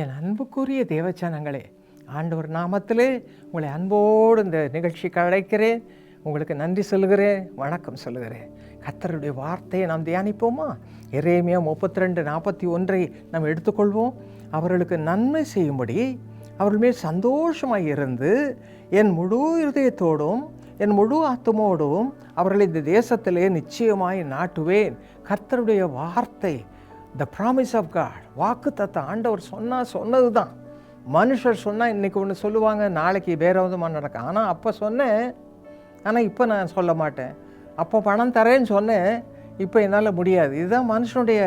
என் அன்புக்குரிய தேவச்சனங்களே, ஆண்டவர் நாமத்திலே உங்களை அன்போடு இந்த நிகழ்ச்சிக்கு அழைக்கிறேன். உங்களுக்கு நன்றி சொல்லுகிறேன், வணக்கம் சொல்லுகிறேன். கர்த்தருடைய வார்த்தையை நாம் தியானிப்போமா? எரேமியா 32:41 நாம் எடுத்துக்கொள்வோம். அவர்களுக்கு நன்மை செய்யும்படி அவர்கள் மேல் சந்தோஷமாக இருந்து என் முழு இருதயத்தோடும் என் முழு ஆத்துமோடும் அவர்களை இந்த தேசத்திலே நிச்சயமாய் நாட்டுவேன். கர்த்தருடைய வார்த்தை, த ப்ராமிஸ் ஆஃப் காட், வாக்கு தத்தம். ஆண்டவர் சொன்னது தான். மனுஷர் சொன்னால் இன்றைக்கி ஒன்று சொல்லுவாங்க, நாளைக்கு வேறு விதமாக நடக்கும். ஆனால் அப்போ சொன்னேன், ஆனால் இப்போ நான் சொல்ல மாட்டேன். அப்போ பணம் தரேன்னு சொன்னேன், இப்போ என்னால் முடியாது. இதுதான் மனுஷனுடைய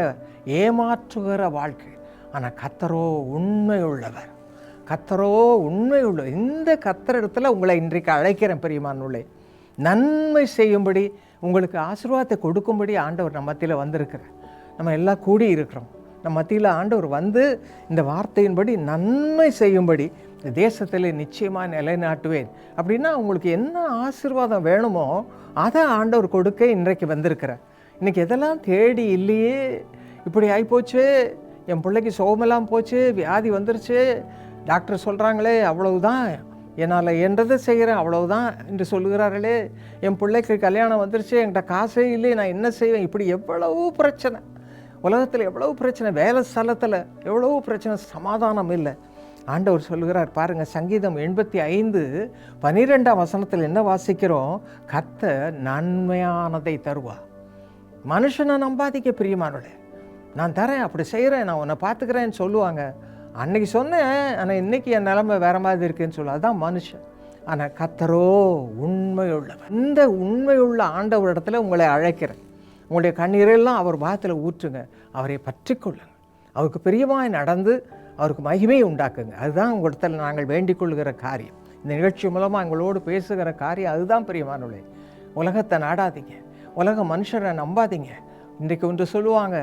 ஏமாற்றுகிற வாழ்க்கை. ஆனால் கர்த்தரோ உண்மை உள்ளவர், கர்த்தரோ உண்மை உள்ளவர். இந்த கர்த்தர் இடத்துல உங்களை இன்றைக்கு அழைக்கிறேன் பிரியமானவர்களே. நன்மை செய்யும்படி, உங்களுக்கு ஆசீர்வாதத்தை கொடுக்கும்படி ஆண்டவர் நம்ம மத்தியில் வந்திருக்கிறார். நம்ம எல்லாம் கூடி இருக்கிறோம். நம்ம மத்தியில் ஆண்டவர் வந்து இந்த வார்த்தையின்படி நன்மை செய்யும்படி இந்த தேசத்தில் நிச்சயமாக நிலைநாட்டுவேன். அப்படின்னா உங்களுக்கு என்ன ஆசீர்வாதம் வேணுமோ அதை ஆண்டவர் கொடுக்க இன்றைக்கு வந்திருக்கிறார். இன்றைக்கி எதெல்லாம் தேடி இல்லையே, இப்படி ஆகிப்போச்சு, என் பிள்ளைக்கு சோகமெல்லாம் போச்சு, வியாதி வந்துருச்சு, டாக்டர் சொல்கிறாங்களே அவ்வளவுதான், என்னால் என்றதை செய்கிறேன் அவ்வளவுதான் என்று சொல்லுகிறார்களே, என் பிள்ளைக்கு கல்யாணம் வந்துருச்சு, என்கிட்ட காசே இல்லை, நான் என்ன செய்வேன், இப்படி எவ்வளவு பிரச்சனை உலகத்தில், எவ்வளவு பிரச்சனை, வேலை ஸ்தலத்தில் எவ்வளவு பிரச்சனை, சமாதானம் இல்லை. ஆண்டவர் சொல்லுகிறார் பாருங்கள், சங்கீதம் 85:12 என்ன வாசிக்கிறோம்? கர்த்தர் நன்மையானதை தருவார். மனுஷனை நம்பாதிக்க பிரியமானவளே, நான் தரேன், அப்படி செய்கிறேன், நான் உன்னை பார்த்துக்கிறேன்னு சொல்லுவாங்க. அன்னைக்கு சொன்னேன், ஆனால் இன்றைக்கி என் நிலைமை வேறு மாதிரி இருக்குன்னு சொல்லுவாள். அதுதான் மனுஷன். ஆனால் கர்த்தரோ உண்மையுள்ளவர். இந்த உண்மையுள்ள ஆண்டவர் இடத்துல உங்களை அழைக்கிறேன். உங்களுடைய கண்ணீரெல்லாம் அவர் பாதத்தில் ஊற்றுங்க, அவரை பற்றி கொள்ளுங்க, அவருக்கு பிரியமாய் நடந்து அவருக்கு மகிமையை உண்டாக்குங்க. அதுதான் உங்களிடத்தில் நாங்கள் வேண்டிக் கொள்கிற காரியம். இந்த நிகழ்ச்சி மூலமாக எங்களோடு பேசுகிற காரியம் அதுதான் பிரியமானவர்களே. உலகத்தை நாடாதீங்க, உலக மனுஷரை நம்பாதீங்க. இன்றைக்கு ஒன்று சொல்லுவாங்க,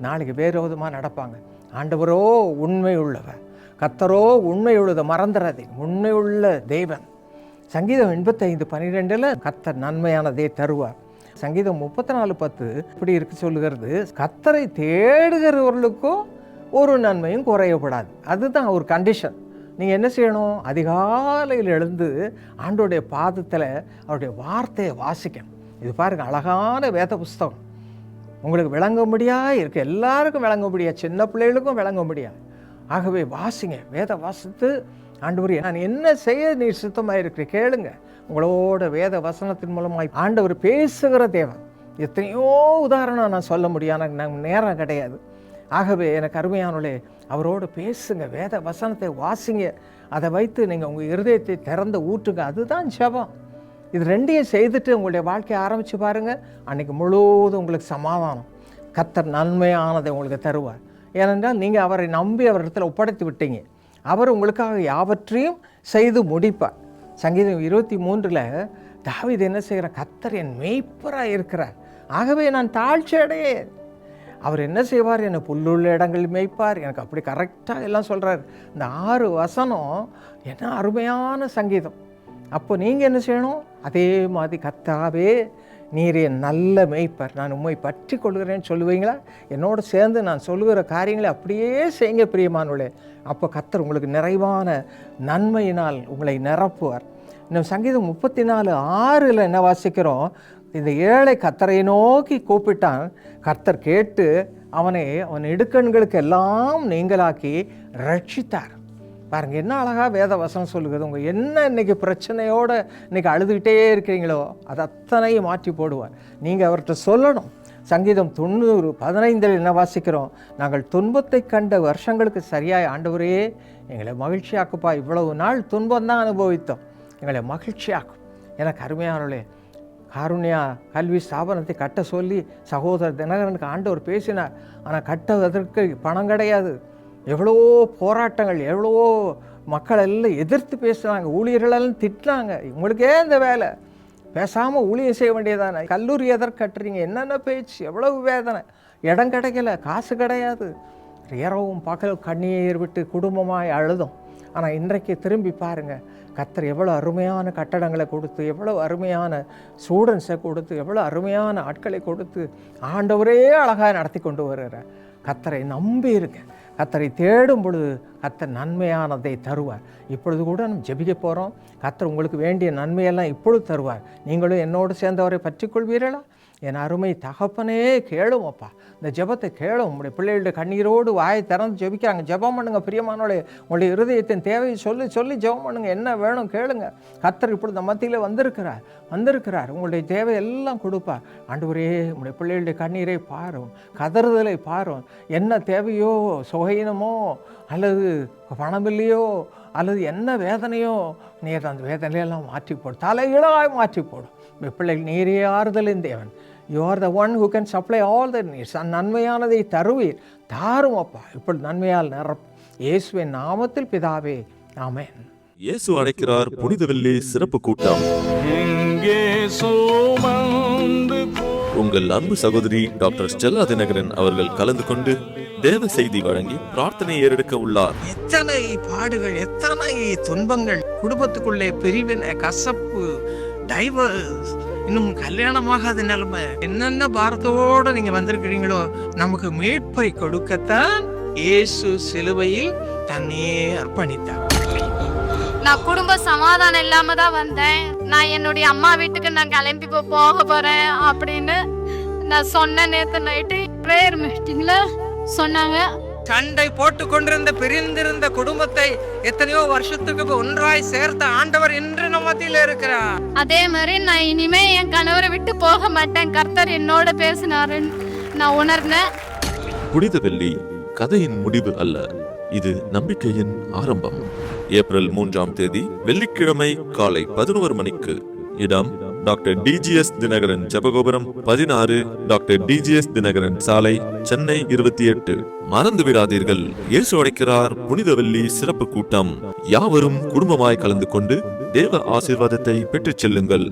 நாளைக்கு வேறு விதமாக நடப்பாங்க. ஆண்டவரோ உண்மை உள்ளவர், கர்த்தரோ உண்மை உள்ளதை மறந்துடாதீங்க. உண்மை உள்ள தேவன். சங்கீதம் 85:12 கர்த்தர் நன்மையானதே தருவார். சங்கீதம் 34:10 இப்படி இருக்கு சொல்லுகிறது, கர்த்தரை தேடுகிறவர்களுக்கும் ஒரு நன்மையும் குறையப்படாது. அதுதான் ஒரு கண்டிஷன். நீங்கள் என்ன செய்யணும்? அதிகாலையில் எழுந்து ஆண்டோடைய பாதத்தில் அவருடைய வார்த்தையை வாசிக்கணும். இது பாருங்கள், அழகான வேத புஸ்தகம். உங்களுக்கு விளங்க முடியாது இருக்குது, எல்லாருக்கும் விளங்க முடியாது, சின்ன பிள்ளைகளுக்கும் விளங்க முடியாது. ஆகவே வாசிங்க, வேத வாசித்து ஆண்டவர் நான் என்ன செய்ய நீர் சுத்தமாக இருக்கிற கேளுங்க. உங்களோட வேத வசனத்தின் மூலமாக ஆண்டவர் பேசுகிற தேவன். எத்தனையோ உதாரணம் நான் சொல்ல முடியாது, எனக்கு நேரம் கிடையாது. ஆகவே எனக்கு அருமையானவர்களே, அவரோடு பேசுங்க, வேத வசனத்தை வாசிங்க, அதை வைத்து நீங்கள் உங்கள் இருதயத்தை திறந்து ஊற்றுங்க. அதுதான் ஜெபம். இது ரெண்டையும் செய்துட்டு உங்களுடைய வாழ்க்கையை ஆரம்பித்து பாருங்கள். அன்றைக்கி முழுவதும் உங்களுக்கு சமாதானம். கர்த்தர் நன்மையானதை உங்களுக்கு தருவார். ஏனென்றால் நீங்கள் அவரை நம்பி அவர் இடத்துல ஒப்படைத்து விட்டீங்க. அவர் உங்களுக்காக யாவற்றையும் செய்து முடிப்பார். சங்கீதம் 23 தாவீது என்ன செய்கிறார்? கர்த்தர் என் மேய்ப்பராக இருக்கிறார், ஆகவே நான் தாழ்ச்சி அடையேன். அவர் என்ன செய்வார்? என்னை புல்லுள்ள இடங்களில் மேய்ப்பார். எனக்கு அப்படி கரெக்டாக எல்லாம் சொல்கிறார். இந்த 6 வசனம் என்ன அருமையான சங்கீதம். அப்போ நீங்கள் என்ன செய்யணும்? அதே மாதிரி, கர்த்தாவே நீர் என் நல்ல மேய்ப்பர், நான் உம்மை பற்றி கொள்கிறேன்னு சொல்லுவீங்களா? என்னோடு சேர்ந்து நான் சொல்லுகிற காரியங்களை அப்படியே செய்யுங்க பிரியமானவர்களே. அப்போ கர்த்தர் உங்களுக்கு நிறைவான நன்மையினால் உங்களை நிரப்புவார். இன்னும் சங்கீதம் 34:6 என்ன வாசிக்கிறோம்? இந்த ஏழை கர்த்தரை நோக்கி கூப்பிட்டான், கர்த்தர் கேட்டு அவன் இடுக்கண்களுக்கு எல்லாம் நீங்களாக்கி ரட்சித்தார். பாருங்கள், என்ன அழகாக வேத வசனம் சொல்லுகிறது. உங்கள் என்ன இன்றைக்கி பிரச்சனையோடு இன்றைக்கி அழுதுகிட்டே இருக்கிறீங்களோ அது அத்தனையும் மாற்றி போடுவார். நீங்கள் அவர்கிட்ட சொல்லணும். சங்கீதம் 90:15 என்ன வாசிக்கிறோம்? நாங்கள் துன்பத்தை கண்ட வருஷங்களுக்கு சரியாய் ஆண்டவரே எங்களை மகிழ்ச்சியாக்குப்பா. இவ்வளவு நாள் துன்பம் தான் அனுபவித்தோம், எங்களை மகிழ்ச்சியாக்கும். எனக்கு அருமையானவர்களே, காருண்யா கல்வி ஸ்தாபனத்தை கட்ட சொல்லி சகோதரர் தினகரனுக்கு ஆண்டவர் பேசினார். ஆனால் கட்டுவதற்கு பணம் கிடையாது. எவ்வளோ போராட்டங்கள், எவ்வளவோ மக்கள் எல்லாம் எதிர்த்து பேசுனாங்க, ஊழியர்களெல்லாம் திட்டினாங்க. உங்களுக்கே இந்த வேலை, பேசாமல் ஊழியம் செய்ய வேண்டியதானே, கல்லூரி எதற்கு கட்டுறீங்க, என்னென்ன பேச்சு, எவ்வளவு வேதனை, இடம் கிடைக்கல, காசு கிடையாது, இரவும் பகல் கண்ணீர் விட்டு குடும்பமாய் அழுதும். ஆனால் இன்றைக்கு திரும்பி பாருங்கள், கர்த்தர் எவ்வளோ அருமையான கட்டடங்களை கொடுத்து, எவ்வளோ அருமையான ஸ்டூடெண்ட்ஸை கொடுத்து, எவ்வளோ அருமையான ஆட்களை கொடுத்து ஆண்டவரே அழகாக நடத்தி கொண்டு வருகிறார். கர்த்தரை நம்பி இருக்க, கர்த்தரை தேடும் பொழுது கர்த்தர் நன்மையானதை தருவார். இப்பொழுது கூட நம்ம ஜெபிக்க போகிறோம். கர்த்தர் உங்களுக்கு வேண்டிய நன்மையெல்லாம் இப்பொழுது தருவார். நீங்களும் என்னோடு சேர்ந்தவரை பற்றிக்கொள்வீர்களா? என் அருமை தகப்பனே, கேளும் அப்பா, இந்த ஜெபத்தை கேளும். உங்களுடைய பிள்ளைகளுடைய கண்ணீரோடு வாயை திறந்து ஜெபிக்கிறாங்க. ஜெபம் பண்ணுங்க பிரியமானோட. உங்களுடைய இருதயத்தின் தேவையை சொல்லி ஜெபம் பண்ணுங்க. என்ன வேணும் கேளுங்க. கர்த்தர் இப்பொழுது இந்த மத்தியில் வந்திருக்கிறார். உங்களுடைய தேவை எல்லாம் கொடுப்பார். ஆண்டவரே, உங்களுடைய பிள்ளைகளுடைய கண்ணீரை பாரும், கதறுதலை பாரும். என்ன தேவையோ, சுகையினமோ அல்லது பணமில்லையோ அல்லது என்ன வேதனையோ, நீர் அந்த வேதனையெல்லாம் மாற்றி போடும், தலைகீழாய் மாற்றி போடும். பிள்ளைகள் நீரே ஆறுதலின் தேவன். You are the one who can supply all the needs. நன்மையானதை தருவீர். தாரும் அப்பா, இப்படி நன்மையால் நிரப்பும். இயேசுவின் நாமத்தில் பிதாவே, ஆமென். இயேசு அழைக்கிறார் புனித வெள்ளி சிறப்பு கூட்டம். உங்கள் அன்பு சகோதரி டாக்டர் ஸ்டெல்லா தினகரன் அவர்கள் கலந்து கொண்டு தேவ செய்தி வழங்கி பிரார்த்தனை ஏறெடுக்க உள்ளார். எத்தனை பாடுகள், எத்தனை துன்பங்கள், குடும்பத்துக்குள்ளே பிரிவினை, கசப்பு, டைவர்ஸ், இன்னும் கல்யாணமாகாத நிலைமை, என்னென்ன பாரத்தோடு நீங்க வந்திருக்கிறீங்களோ, நமக்கு மீட்பை கொடுக்கத்தான் இயேசு சிலுவையில் தன்னையே அர்ப்பணித்தார். நான் குடும்ப சமாதானம் இல்லாம தான் வந்தேன். நான் என்னுடைய அம்மா வீட்டுக்கு நான் கிளம்பி போக போறேன் அப்படின்னு நான் சொன்னேன். நேத்து நைட்டு பிரேயர் மீட்டிங்ல சொன்னாங்க. சண்டை போட்டு கொண்டிருந்த பிரிந்திருந்த குடும்பத்தை எத்தனையோ வருஷத்துக்கு ஒன்றாய் சேர்த்த ஆண்டவர் இன்று நம்ம மத்தியில இருக்கிறார். அதே மாதிரி நான் இனிமே என் கணவரை விட்டு போக மாட்டேன். கர்த்தர் என்னோட பேசினாருன்னு நான் உணர்ந்தேன். புனித வெள்ளி கதையின் முடிவு அல்ல, இது நம்பிக்கையின் ஆரம்பம். ஏப்ரல் 3ஆம் தேதி வெள்ளிக்கிழமை காலை 11 மணிக்கு. இடம் doctor DGS Dhinakaran Jebagopuram 16, doctor DGS Dhinakaran சாலை, சென்னை 28. மறந்து விடாதீர்கள். இயேசு அழைக்கிறார் புனித வெள்ளி சிறப்பு கூட்டம். யாவரும் குடும்பமாய் கலந்து கொண்டு தேவ ஆசீர்வாதத்தை பெற்றுச் செல்லுங்கள்.